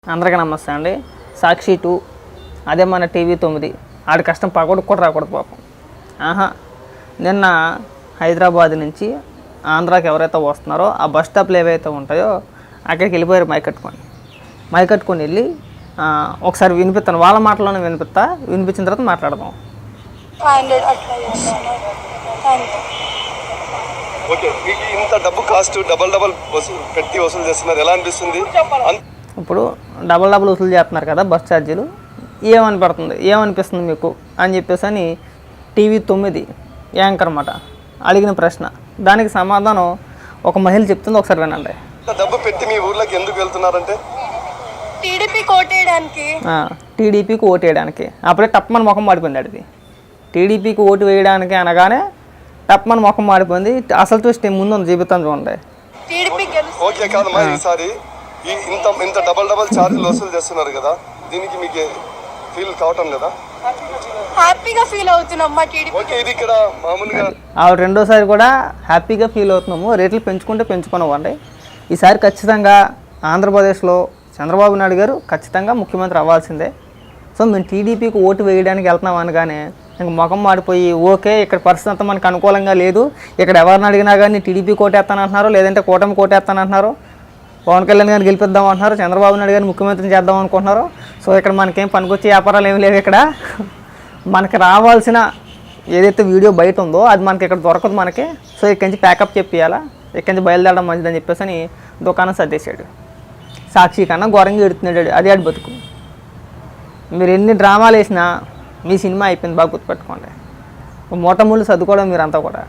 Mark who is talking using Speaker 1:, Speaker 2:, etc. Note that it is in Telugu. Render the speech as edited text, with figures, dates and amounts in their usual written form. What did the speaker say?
Speaker 1: అందరికీ నమస్తే అండి. సాక్షి 2 అదే మన టీవీ 9 ఆడి కష్టం పగొడు కూడా రాకూడదు పాపం. నిన్న హైదరాబాద్ నుంచి ఆంధ్రాకి ఎవరైతే వస్తున్నారో ఆ బస్ స్టాప్లు ఏవైతే ఉంటాయో అక్కడికి వెళ్ళిపోయారు మైక్ కట్టుకొని వెళ్ళి ఒకసారి వినిపిస్తాను, వాళ్ళ మాటలోనే వినిపించిన తర్వాత మాట్లాడదాం.
Speaker 2: ఓకే, మీకు ఇంత డబ్బు కాస్ట్ డబల్ పెట్టి వసూలు చేస్తున్నారు, ఎలా అనిపిస్తుంది?
Speaker 1: ఇప్పుడు డబల్ వసూలు చేస్తున్నారు కదా బస్ ఛార్జీలు, ఏమనిపిస్తుంది మీకు అని చెప్పేసి అని టీవీ 9 యాంకర్ అన్నమాట అడిగిన ప్రశ్న. దానికి సమాధానం ఒక మహిళ చెప్తుంది, ఒకసారి వినండి.
Speaker 2: డబ్బు పెట్టి మీ ఊర్లోకి ఎందుకు వెళ్తున్నారంటే
Speaker 1: టీడీపీకి ఓటు వేయడానికి. అప్పుడే టప్మని ముఖం మాడిపోయింది అడిది. టీడీపీకి ఓటు వేయడానికి అనగానే టప్మని ముఖం మాడిపోయింది. అసలు ట్విస్ట్ ముందు ఉంది, జీవితం చూడండి.
Speaker 2: ఓకే కాదమ్మా, ఈసారి ఇంత డబల్ ఛార్జీలు వసూలు చేస్తున్నారు కదా, దీనికి మీకు ఫీల్ కావటం లేదా?
Speaker 3: హ్యాపీగా ఫీల్ అవుతున్నామ్మా.
Speaker 2: ఓకే, ఇది ఇక్కడ మామూలుగా
Speaker 1: రెండోసారి కూడా హ్యాపీగా ఫీల్ అవుతున్నాము. రేట్లు పెంచుకున్నామండి. ఈసారి ఖచ్చితంగా ఆంధ్రప్రదేశ్లో చంద్రబాబు నాయుడు గారు ఖచ్చితంగా ముఖ్యమంత్రి అవ్వాల్సిందే. సో మేము టీడీపీకి ఓటు వేయడానికి వెళ్తున్నాం అనగానే ఇంక ముఖం మాడిపోయి, ఓకే ఇక్కడ పరిస్థితి అంతా మనకు అనుకూలంగా లేదు, ఇక్కడ ఎవరిని అడిగినా కానీ టీడీపీ కోటేస్తానంటున్నారు, లేదంటే కూటమి కోటేస్తానంటున్నారు, పవన్ కళ్యాణ్ గారిని గెలిపిద్దాం అంటున్నారు, చంద్రబాబు నాయుడు గారిని ముఖ్యమంత్రిని చేద్దాం అనుకుంటున్నారు. సో ఇక్కడ మనకేం పనికొచ్చే వ్యాపారాలు ఏమి లేవు. ఇక్కడ మనకి రావాల్సిన ఏదైతే వీడియో బయట ఉందో అది మనకి ఇక్కడ దొరకదు మనకి. సో ఇక్కడి నుంచి ప్యాకప్ చెప్పియాలా, ఇక్కడి నుంచి బయలుదేరడం మంచిదని చెప్పేసి అని దుకాణం సర్దేశాడు. సాక్షి కన్నా ఘోరంగా ఎడుతున్నాడు, అది ఆడి బతుకు. మీరు ఎన్ని డ్రామాలు వేసినా మీ సినిమా అయిపోయింది, బాగా గుర్తుపెట్టుకోండి. మూటమూలు సర్దుకోవడం మీరంతా కూడా.